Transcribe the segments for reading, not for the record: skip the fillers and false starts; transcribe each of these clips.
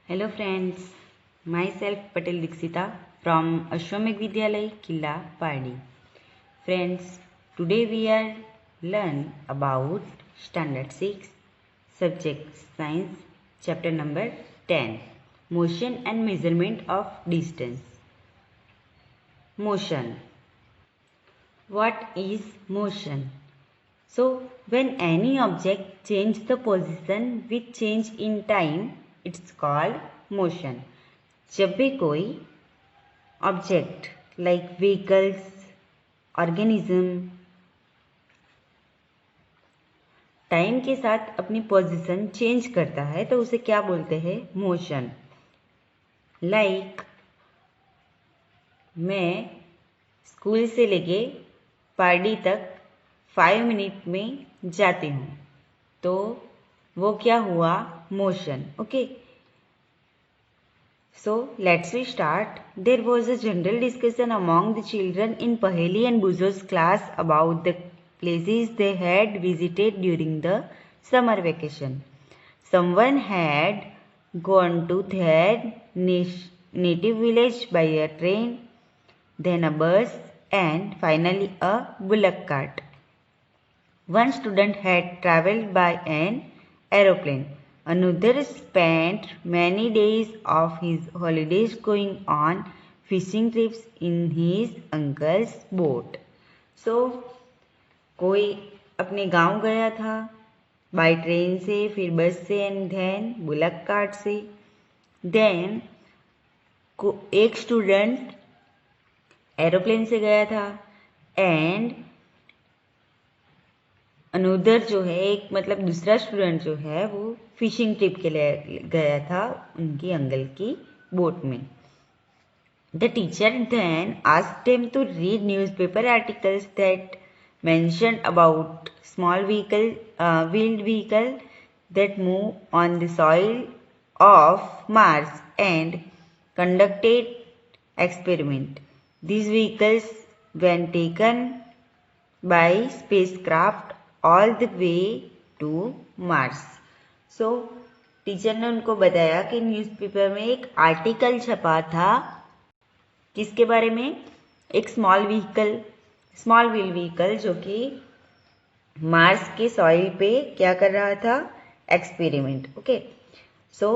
Hello friends, myself Patel Dixita from Ashwamekh Vidyalay, Killa, Pardi. Friends, today we are learn about Standard 6, Subject Science, Chapter number 10, Motion and Measurement of Distance. Motion. What is motion? So, when any object changes the position with change in time, it's called motion. जब भी कोई object like vehicles organism time के साथ अपनी position change करता है तो उसे क्या बोलते हैं? मोशन. लाइक मैं स्कूल से लेके पार्टी तक 5 मिनट में जाती हूँ तो वो क्या हुआ? Motion. Okay. So let's we start. There was a general discussion among the children in Paheli and Buzo's class about the places they had visited during the summer vacation. Someone had gone to their native village by a train, then a bus, and finally a bullock cart. One student had travelled by an aeroplane. Another spent many days of his holidays going on fishing trips in his uncle's boat. So, कोई अपने गांव गया था by train से, फिर बस से and then bullock cart से. देन एक स्टूडेंट एरोप्लेन से गया था एंड अनूदर जो है एक मतलब दूसरा स्टूडेंट जो है वो फिशिंग ट्रिप के लिए गया था उनकी अंकल की बोट में. The teacher then asked them to read newspaper articles that mentioned about small wheeled vehicle that move on the soil of Mars and conducted experiment. These vehicles when taken by spacecraft all the way to Mars. So, teacher ने उनको बताया कि newspaper में एक article छपा था किसके बारे में? एक स्मॉल व्हील व्हीकल जो कि मार्स के सॉइल पे क्या कर रहा था? Experiment. Okay. So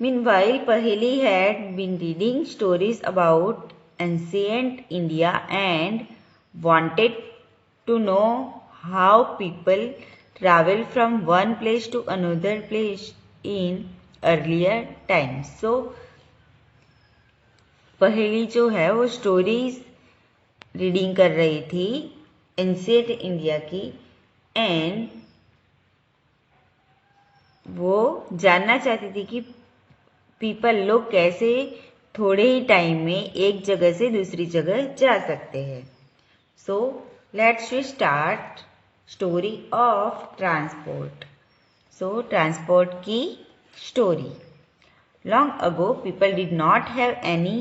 meanwhile Paheli had been reading stories about ancient India and wanted to know how people travel from one place to another place in earlier times. So पहेली जो है वो स्टोरीज रीडिंग कर रही थी ancient India की and वो जानना चाहती थी कि पीपल लोग कैसे थोड़े ही टाइम में एक जगह से दूसरी जगह जा सकते हैं. So let's we start story of transport. So transport की story. Long ago people did not have any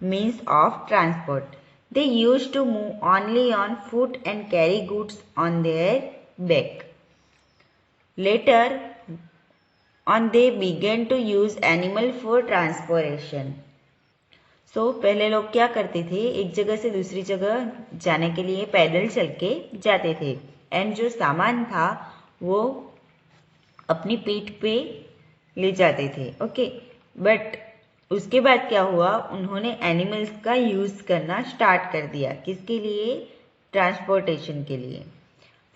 means of transport. They used to move only on foot and carry goods on their back. Later on they began to use animal for transportation. So पहले लोग क्या करते थे? एक जगह से दूसरी जगह जाने के लिए पैदल चल के जाते थे एंड जो सामान था वो अपनी पीठ पे ले जाते थे. ओके. बट उसके बाद क्या हुआ? उन्होंने एनिमल्स का यूज करना स्टार्ट कर दिया. किसके लिए? ट्रांसपोर्टेशन के लिए.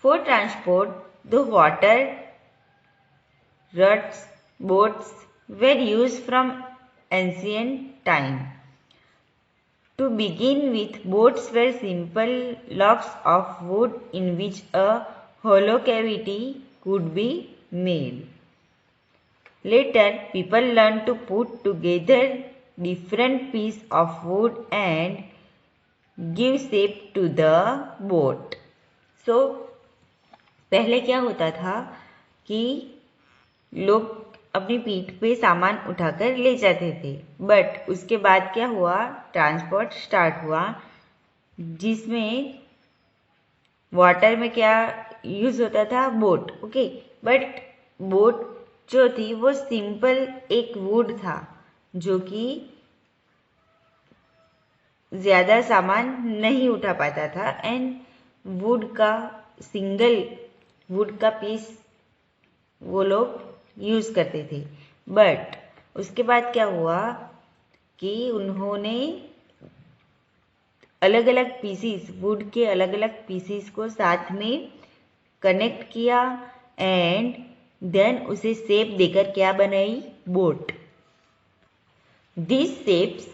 For transport the water ruts, boats were used from ancient time. To begin with, boats were simple logs of wood in which a hollow cavity could be made. Later, people learned to put together different pieces of wood and give shape to the boat. So, पहले क्या होता था कि लोग अपनी पीठ पे सामान उठाकर ले जाते थे. बट उसके बाद क्या हुआ? ट्रांसपोर्ट स्टार्ट हुआ जिसमें वाटर में क्या यूज होता था? बोट. ओके. बट बोट जो थी वो सिंपल एक वुड था जो कि ज़्यादा सामान नहीं उठा पाता था एंड वुड का सिंगल वुड का पीस वो लोग यूज़ करते थे। बट उसके बाद क्या हुआ कि उन्होंने अलग अलग पीसीस वुड के अलग अलग पीसीस को साथ में कनेक्ट किया एंड देन उसे शेप देकर क्या बनाई, boat. These shapes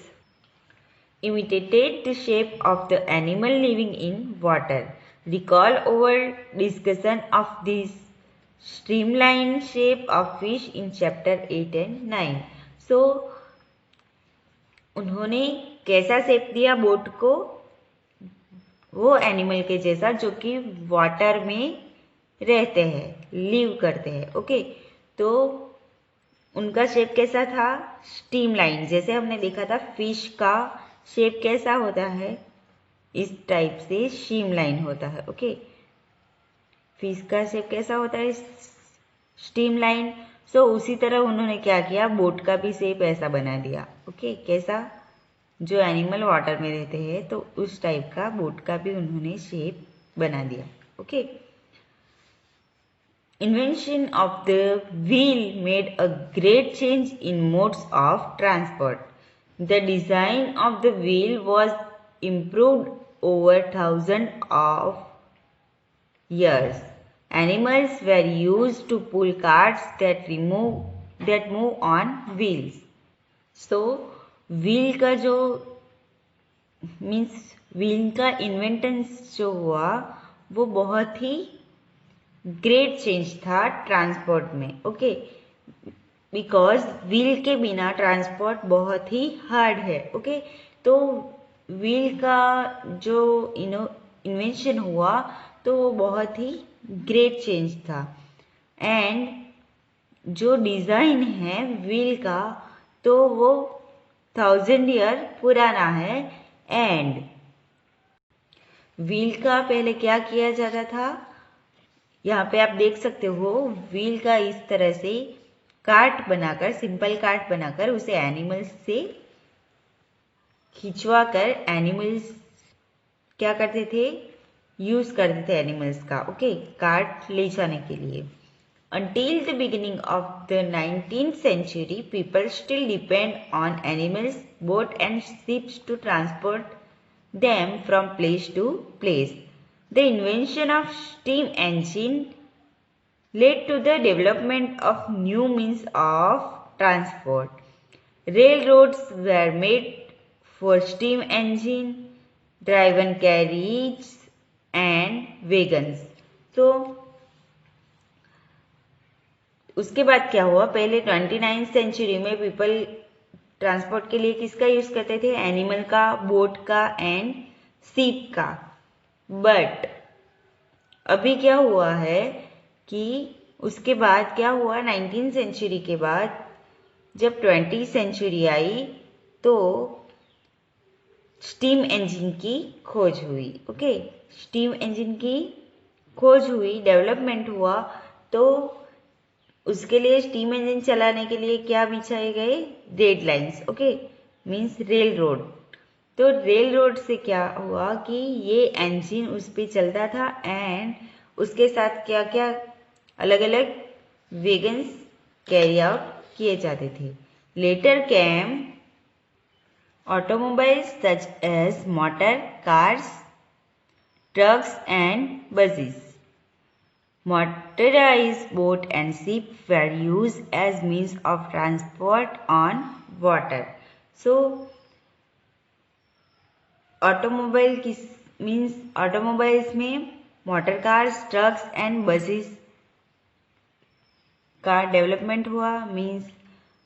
imitated the shape of the animal living in water. Recall our discussion of this streamlined shape of fish in chapter 8 and 9. So, उन्होंने कैसा शेप दिया बोट को, वो एनिमल के जैसा जो कि वाटर में रहते हैं, लिव करते हैं। ओके, तो उनका शेप कैसा था, स्ट्रीमलाइन। जैसे हमने देखा था फिश का शेप कैसा होता है, इस टाइप से स्ट्रीमलाइन होता है। ओके, फिश का शेप कैसा होता है, स्ट्रीमलाइन। सो उसी तरह उन्होंने क्या किया, बोट का भी शेप ऐसा बना दिया। ओके, कैसा, जो एनिमल वाटर में रहते हैं तो उस टाइप का बोट का भी उन्होंने शेप बना दिया। Okay, Invention of the wheel made a great change in modes of transport. The design of the wheel was improved over thousands of years. Animals were used to pull carts that move on wheels. So, wheel का जो means wheel का इन्वेंटेंस जो हुआ वो बहुत ही great change था transport में। Okay, because wheel के बिना ट्रांसपोर्ट बहुत ही हार्ड है। ओके, तो व्हील का जो इन्वेंशन हुआ तो वो बहुत ही ग्रेट चेंज था। एंड जो डिज़ाइन है व्हील का तो वो 1000 ईयर पुराना है। एंड व्हील का पहले क्या किया जाता था, यहाँ पे आप देख सकते हो व्हील का इस तरह से कार्ट बनाकर, सिंपल कार्ट बनाकर उसे एनिमल्स से खिंचवा कर एनिमल्स क्या करते थे, यूज करते थे एनिमल्स का। ओके, कार्ट ले जाने के लिए। Until the beginning of the 19th century, people still depend on animals, boat and ships to transport them from place to place. The invention of steam engine led to the development of new means of transport. Railroads were made for steam engine driven carriages and wagons. So उसके बाद क्या हुआ, पहले 29th century में people transport के लिए किसका use करते थे, एनिमल का, बोट का एंड शिप का। बट अभी क्या हुआ है कि उसके बाद क्या हुआ, 19th सेंचुरी के बाद जब 20th सेंचुरी आई तो स्टीम इंजन की खोज हुई। ओके, स्टीम इंजन की खोज हुई, डेवलपमेंट हुआ, तो उसके लिए स्टीम इंजन चलाने के लिए क्या बिछाए गए, red lines. Okay, means rail road. तो रेल रोड से क्या हुआ कि ये इंजन उस पर चलता था एंड उसके साथ क्या क्या अलग अलग वेगन्स कैरी आउट किए जाते थे। Later came automobiles such as motor cars, trucks and buses. Motorized boat and ship were used as means of transport on water. So, automobile किस मीन्स ऑटोमोबाइल्स में motor cars, trucks and buses का development हुआ, means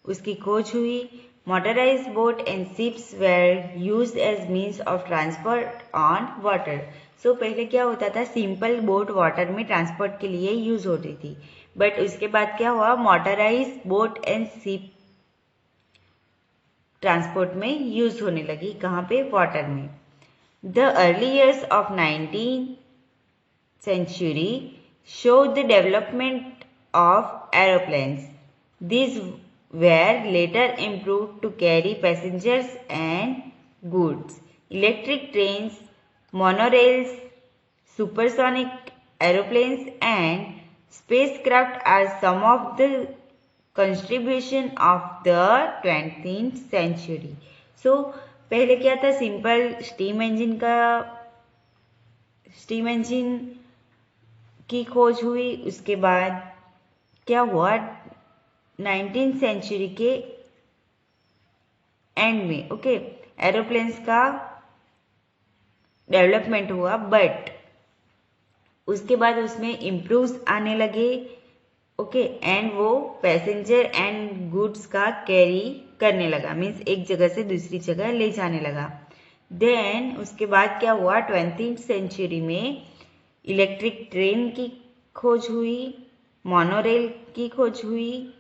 उसकी खोज हुई। Motorize boat and ships were used as means of transport on water. So पहले क्या होता था, सिंपल बोट वाटर में ट्रांसपोर्ट के लिए यूज होती थी, बट उसके बाद क्या हुआ, motorise boat and ship transport में यूज होने लगी। कहाँ पे, वाटर में। The early years of 19th century showed the development of aeroplanes. These were later improved to carry passengers and goods. Electric trains, monorails, supersonic aeroplanes and spacecraft are some of the contribution of the 20th century. So पहले क्या था, simple steam engine की खोज हुई. उसके बाद क्या हुआ, 19th सेंचुरी के एंड में एरोप्लेन्स का डेवलपमेंट हुआ. बट उसके बाद उसमें इम्प्रूव्स आने लगे. एंड वो पैसेंजर एंड गुड्स का कैरी करने लगा, मीन्स एक जगह से दूसरी जगह ले जाने लगा. देन उसके बाद क्या हुआ, 20th सेंचुरी में इलेक्ट्रिक ट्रेन की खोज हुई, मोनोरेल की खोज हुई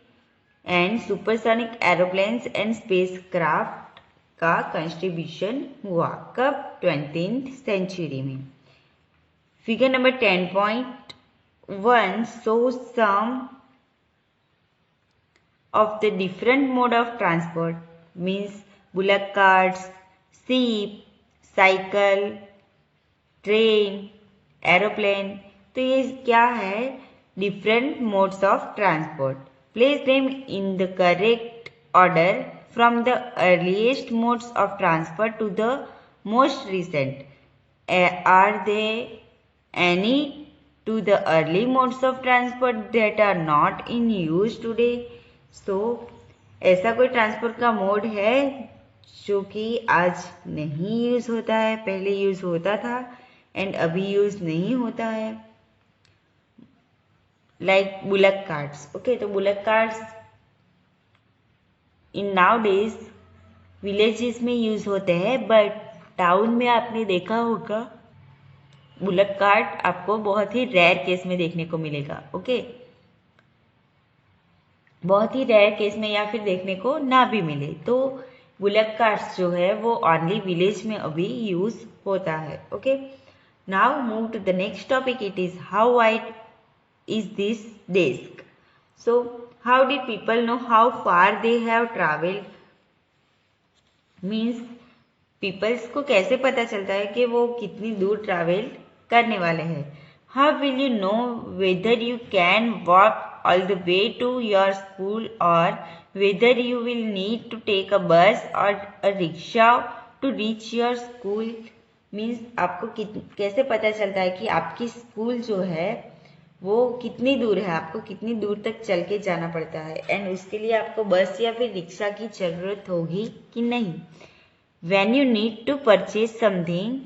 and supersonic aeroplanes and spacecraft का कंट्रीब्यूशन हुआ. कब, 20th सेंचुरी में. Figure number 10.1 shows some of the different mode of transport, means bullock carts, sheep, cycle, train, aeroplane. तो ये क्या है, different modes of transport. Place them in the correct order from the earliest modes of transport to the most recent. Are there any to the early modes of transport that are not in use today? So ऐसा कोई transport का mode है जो कि आज नहीं use होता है, पहले यूज होता था एंड अभी यूज नहीं होता है. Like bullock carts. तो bullock carts in now days villages में यूज होते हैं, बट टाउन में आपने देखा होगा बुलक कार्ट आपको बहुत ही रेयर केस में देखने को मिलेगा. बहुत ही रेयर केस में या फिर देखने को ना भी मिले. तो बुलक कार्ट्स जो है वो ओनली विलेज में अभी यूज होता है. Now move to the next topic. It is how wide is this desk. So how did people know how far they have travelled, means peoples को कैसे पता चलता है कि वो कितनी दूर ट्रैवल करने वाले हैं. How will you know whether you can walk all the way to your school or whether you will need to take a bus or a rickshaw to reach your school. means आपको कैसे पता चलता है कि आपकी school जो है वो कितनी दूर है, आपको कितनी दूर तक चल के जाना पड़ता है एंड उसके लिए आपको बस या फिर रिक्शा की जरूरत होगी कि नहीं. when you need to purchase something,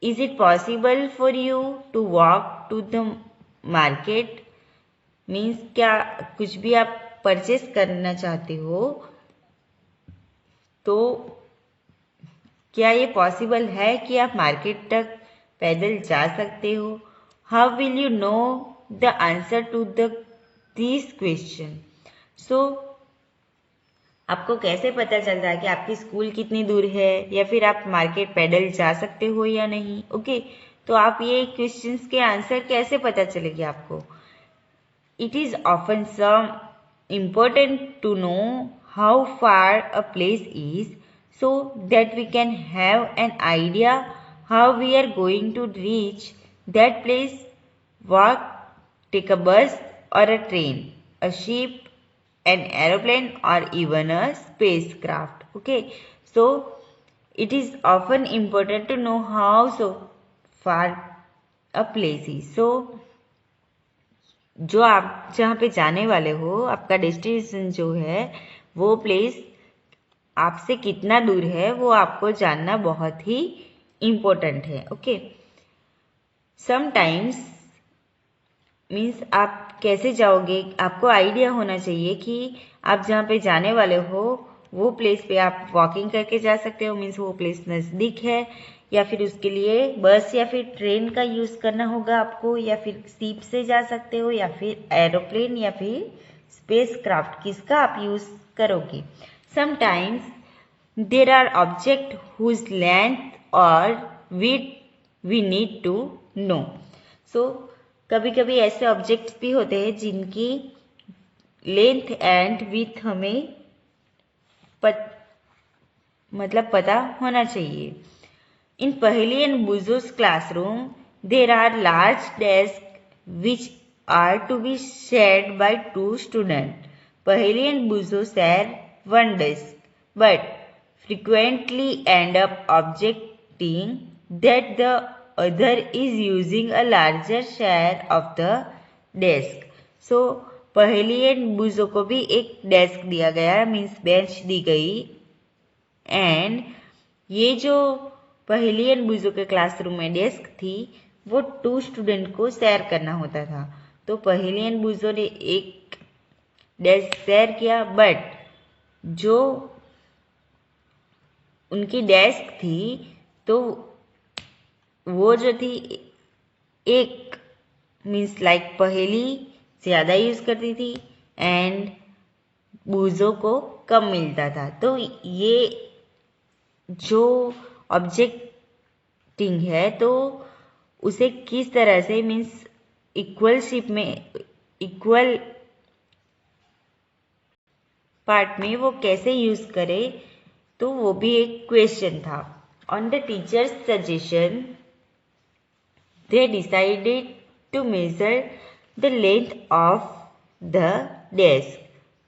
is it possible for you to walk to the market? Means क्या कुछ भी आप परचेस करना चाहते हो तो क्या ये पॉसिबल है कि आप मार्केट तक पैदल जा सकते हो. How will you know the answer to this question. So आपको कैसे पता चलता है कि आपकी स्कूल कितनी दूर है या फिर आप मार्केट पैदल जा सकते हो या नहीं. तो आप ये क्वेश्चंस के आंसर कैसे पता चलेगी आपको. It is often important to know how far a place is so that we can have an idea how we are going to reach that place. Walk, take a bus or a train, a ship, an aeroplane or even a spacecraft. So it is often important to know how so far a place is. So जो आप जहाँ पे जाने वाले हो, आपका destination जो है वो प्लेस आपसे कितना दूर है वो आपको जानना बहुत ही इम्पोर्टेंट है. समटाइम्स मीन्स आप कैसे जाओगे, आपको आइडिया होना चाहिए कि आप जहाँ पे जाने वाले हो वो प्लेस पे आप वॉकिंग करके जा सकते हो, मीन्स वो प्लेस नज़दीक है, या फिर उसके लिए बस या फिर ट्रेन का यूज़ करना होगा आपको, या फिर शिप से जा सकते हो, या फिर एरोप्लेन या फिर स्पेसक्राफ्ट, किसका आप यूज़ करोगे. Sometimes there are object whose length और width we need to know. So कभी कभी ऐसे ऑब्जेक्ट्स भी होते हैं जिनकी लेंथ एंड विथ हमें पता होना चाहिए। In Paheli and Bujo's classroom there are large desk which are to be shared by 2 student. Paheli and Bujo share one desk, but frequently end up objecting that the other is using a larger share of the desk. So पहेली and बुजो को भी एक desk दिया गया, means bench दी गई, and ये जो पहेली एंड बुजो के क्लासरूम में डेस्क थी वो 2 स्टूडेंट को शेयर करना होता था। तो पहेली एंड बुजो ने एक डेस्क शेयर किया, बट जो उनकी डेस्क थी तो वो जो थी एक मीन्स लाइक पहेली ज़्यादा यूज़ करती थी एंड बुजो को कम मिलता था। तो ये जो ऑब्जेक्टिंग है तो उसे किस तरह से मीन्स इक्वलशिप में इक्वल पार्ट में वो कैसे यूज करे, तो वो भी एक क्वेश्चन था। On the teacher's suggestion they decided to measure the length of the desk,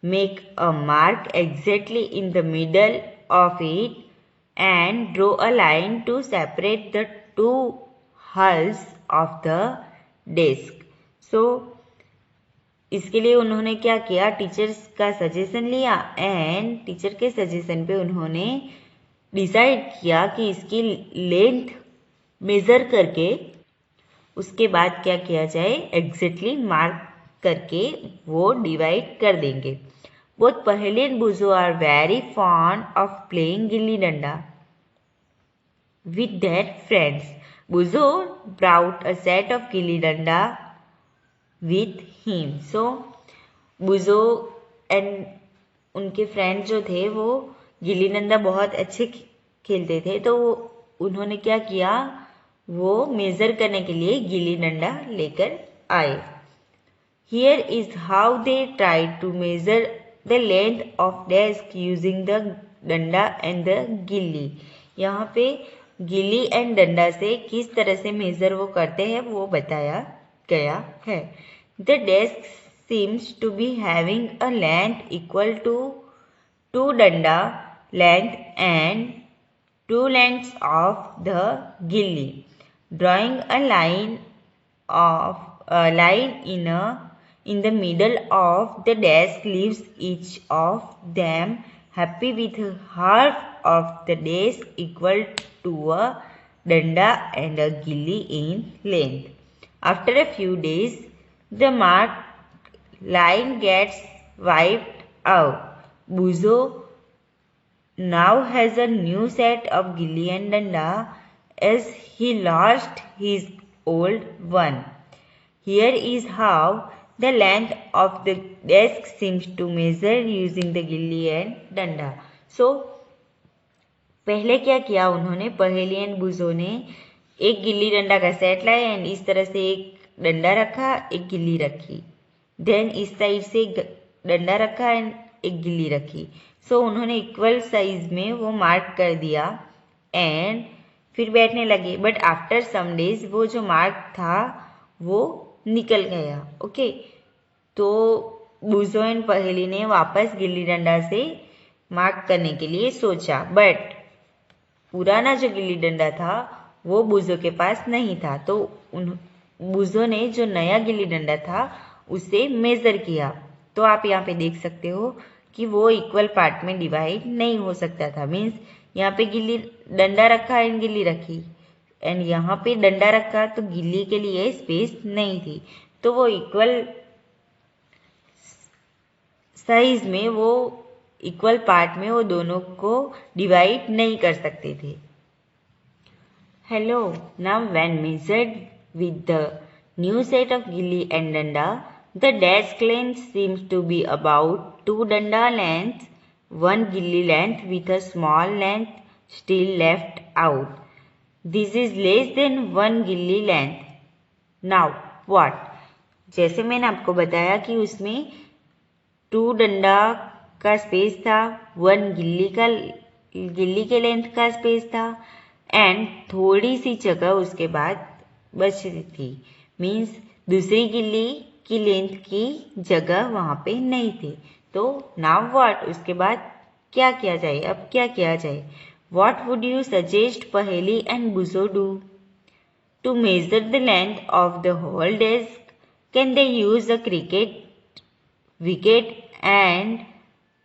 make a mark exactly in the middle of it and draw a line to separate the 2 hulls of the desk. So इसके लिए उन्होंने क्या किया, teachers का suggestion लिया and teacher के suggestion पे उन्होंने डिसाइड किया कि इसकी लेंथ मेज़र करके उसके बाद क्या किया जाए, एग्जैक्टली मार्क करके वो डिवाइड कर देंगे। Both Paheli and Bujo are very fond of playing gilli danda with their friends. Buzo brought a set of gilli danda with him. So Bujo and उनके फ्रेंड जो थे वो गिल्ली डंडा बहुत अच्छे खेलते थे, तो उन्होंने क्या किया, वो मेजर करने के लिए गिल्ली डंडा लेकर आए। Here is how they try to measure the length of desk using the danda and the gilli. यहाँ पे गिल्ली एंड डंडा से किस तरह से मेजर वो करते हैं वो बताया गया है। The desk seems to be having a length equal to 2 danda length and 2 lengths of the gilli. Drawing a line in the middle of the desk leaves each of them happy with half of the desk equal to a danda and a gilli in length. After a few days, the marked line gets wiped out. Buzo now has a new set of gilli and danda as he lost his old one. Here is how the length of the desk seems to measure using the gilli and danda. So पहले क्या किया उन्होंने, पहेली and Bujo ने एक गिल्ली डंडा का set लाया and इस तरह से एक डंडा रखा, एक गिल्ली रखी, देन इस साइड से डंडा रखा एंड एक गिल्ली रखी। सो उन्होंने इक्वल साइज में वो मार्क कर दिया एंड फिर बैठने लगे, बट आफ्टर सम डेज वो जो मार्क था वो निकल गया। ओके, तो बुजो एंड पहेली ने वापस गिल्ली डंडा से मार्क करने के लिए सोचा, बट पुराना जो गिल्ली डंडा था वो बुजो के पास नहीं था, तो बुजो ने जो नया गिल्ली डंडा था उसे मेजर किया। तो आप यहाँ पे देख सकते हो कि वो इक्वल पार्ट में डिवाइड नहीं हो सकता था, मीन्स यहाँ पे गिल्ली डंडा रखा एंड गिल्ली रखी एंड यहाँ पे डंडा रखा तो गिल्ली के लिए स्पेस नहीं थी, तो वो इक्वल साइज में वो इक्वल पार्ट में वो दोनों को डिवाइड नहीं कर सकते थे। Hello, now when measured with the new set of गिल्ली एंड डंडा, the desk length seems to be about 2 danda lengths, 1 gilli length with a small length still left out. This is less than 1 gilli length. Now what? जैसे मैंने आपको बताया कि उसमें 2 डंडा का स्पेस था, 1 गिल्ली के लेंथ का स्पेस था एंड थोड़ी सी जगह उसके बाद बच रही थी, मीन्स दूसरी गिल्ली की लेंथ की जगह वहां पे नहीं थी। तो नाउ व्हाट, उसके बाद क्या किया जाए, अब क्या किया जाए? What would you suggest Paheli and Bujo do to measure the length of the whole desk? Can they use a cricket wicket and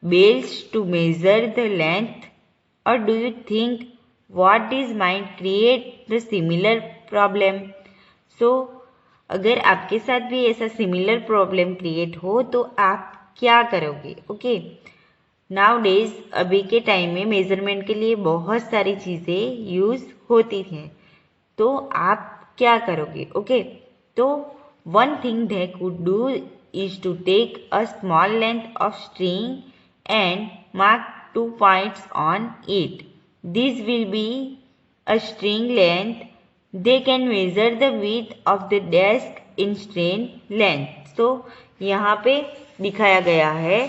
bales to measure the length, or do you think what is might create the similar problem? So अगर आपके साथ भी ऐसा similar problem create हो तो आप क्या करोगे? ओके, नाउ डेज अभी के टाइम में मेजरमेंट के लिए बहुत सारी चीज़ें यूज होती हैं, तो आप क्या करोगे? ओके, तो one thing they could do is to take a small length of string and mark 2 points on it. This will be a string length. They can measure the width of the desk in string length. So यहाँ पे दिखाया गया है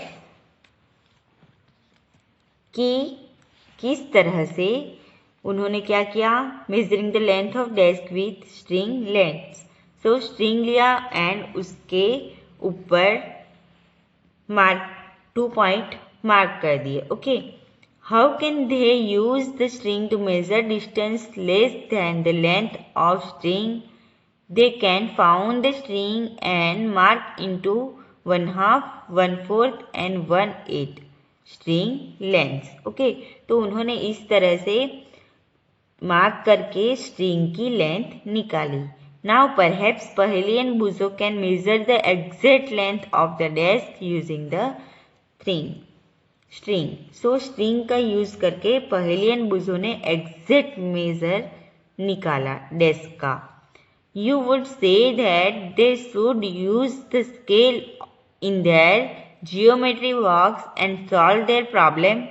कि किस तरह से उन्होंने क्या किया, measuring the length of desk with string length. So string लिया एंड उसके ऊपर मार्क 2 पॉइंट मार्क कर दिए। Okay, how can they use the string to measure distance less than the length of string? They can found the string and mark into 1/2, 1/4 and 1/8 string length. Okay, तो उन्होंने इस तरह से mark करके string की length निकाली। Now perhaps Paheli and Bujo can measure the exact length of the desk using the string. So string का use करके पहेली एंड बुजो ने एग्जैक्ट मेजर निकाला डेस्क का। You would say that they should use the scale in their geometry box and solve their problem?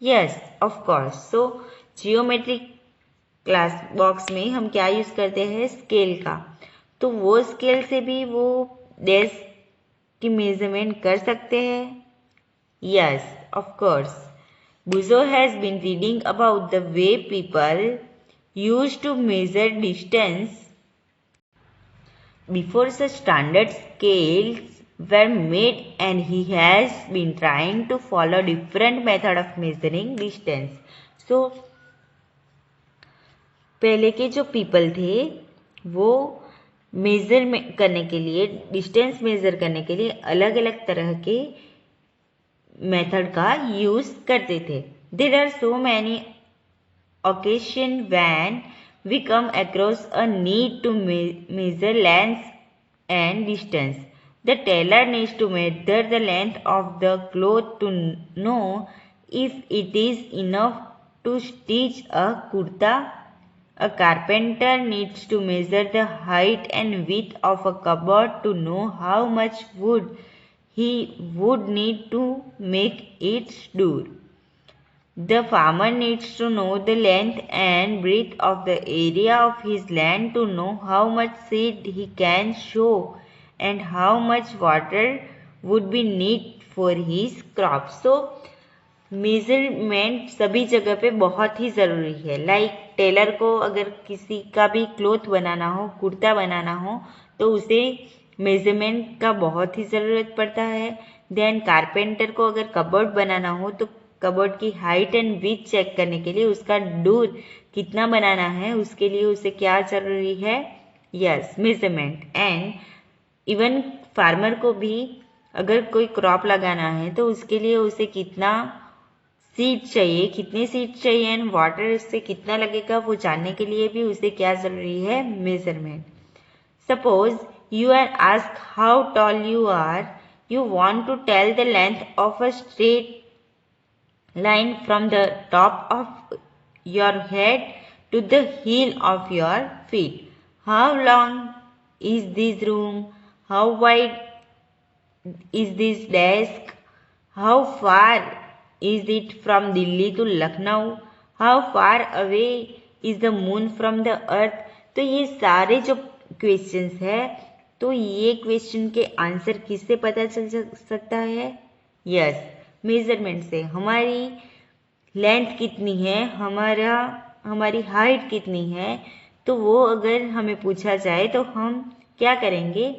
Yes, of course. So geometry class box में हम क्या use करते हैं, स्केल का, तो वो स्केल से भी वो डेस्क की मेजरमेंट कर सकते हैं। Yes, of course. Bujo has been reading about the way people use to measure distance before such standard scales were made, and he has been trying to follow different method of measuring distance. So पहले के जो people थे वो major करने के लिए, distance measure करने के लिए अलग अलग तरह के मेथड का यूज करते थे। There are so many occasion when we come across a need to measure length and distance. The tailor needs to measure the length of the cloth to know if it is enough to stitch a kurta. A carpenter needs to measure the height and width of a cupboard to know how much wood he would need to make it door. The farmer needs to know the length and breadth of the area of his land to know how much seed he can sow and how much water would be needed for his crops. So measurement सभी जगह पे बहुत ही ज़रूरी है। Like Taylor को अगर किसी का भी क्लॉथ बनाना हो, कुर्ता बनाना हो, तो उसे मेजरमेंट का बहुत ही ज़रूरत पड़ता है। देन कारपेंटर को अगर कबर्ड बनाना हो तो कबर्ड की हाइट एंड विड्थ चेक करने के लिए, उसका डोर कितना बनाना है, उसके लिए उसे क्या जरूरी है? Yes, measurement. And even farmer को भी अगर कोई क्रॉप लगाना है तो उसके लिए उसे कितना सीड चाहिए, कितने सीड चाहिए एंड वाटर उससे कितना लगेगा, वो जानने के लिए भी उसे क्या जरूरी है? Measurement. Suppose you are asked how tall you are, you want to tell the length of a straight line from the top of your head to the heel of your feet. How long is this room? How wide is this desk? How far is it from Delhi to Lucknow? How far away is the moon from the earth? तो ये सारे जो questions है, तो ये question के answer किससे पता चल सकता है? यस, मेजरमेंट से हमारी लेंथ कितनी है, हमारी हाइट कितनी है, तो वो अगर हमें पूछा जाए तो हम क्या करेंगे,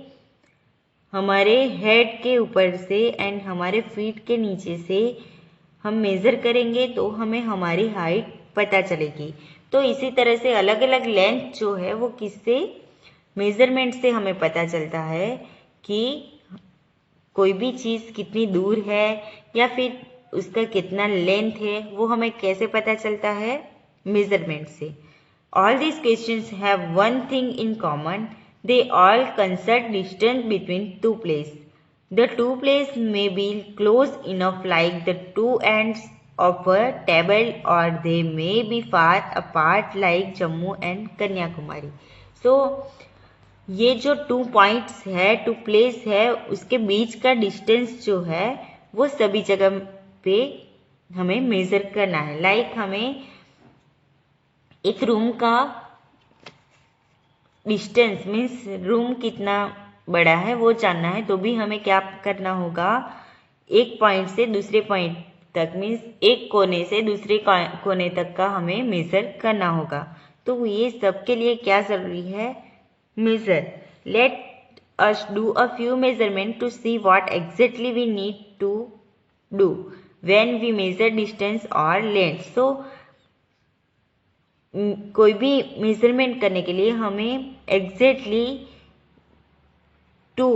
हमारे हेड के ऊपर से एंड हमारे फीट के नीचे से हम मेज़र करेंगे तो हमें हमारी हाइट पता चलेगी। तो इसी तरह से अलग अलग लेंथ जो है वो किससे, मेज़रमेंट से हमें पता चलता है कि कोई भी चीज़ कितनी दूर है या फिर उसका कितना लेंथ है, वो हमें कैसे पता चलता है, मेज़रमेंट से। All these questions have one thing in common. They all concern distance between two places. The two places may be close enough like the two ends of a table, or they may be far apart like Jammu and Kanyakumari. So ये जो 2 points है, 2 place है, उसके बीच का distance जो है वो सभी जगह पे हमें मेजर करना है। लाइक हमें एक रूम का डिस्टेंस मीन्स रूम कितना बड़ा है वो जानना है, तो भी हमें क्या करना होगा, एक पॉइंट से दूसरे पॉइंट तक मीन्स एक कोने से दूसरे कोने तक का हमें मेजर करना होगा। तो ये सब के लिए क्या जरूरी है, measure. Let us do a few measurement to see what exactly we need to do when we measure distance और लेंथ। सो कोई भी मेजरमेंट करने के लिए हमें एग्जैक्टली 2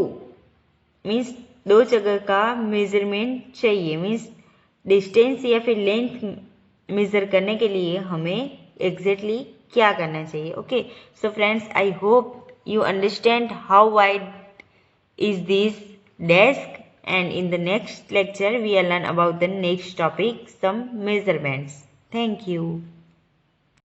मीन्स 2 जगह का मेजरमेंट चाहिए, मीन्स डिस्टेंस या फिर लेंथ मेजर करने के लिए हमें एग्जैक्टली क्या करना चाहिए। Okay, so friends, I hope you understand how wide is this desk, and in the next lecture we will learn about the next topic, some measurements. Thank you.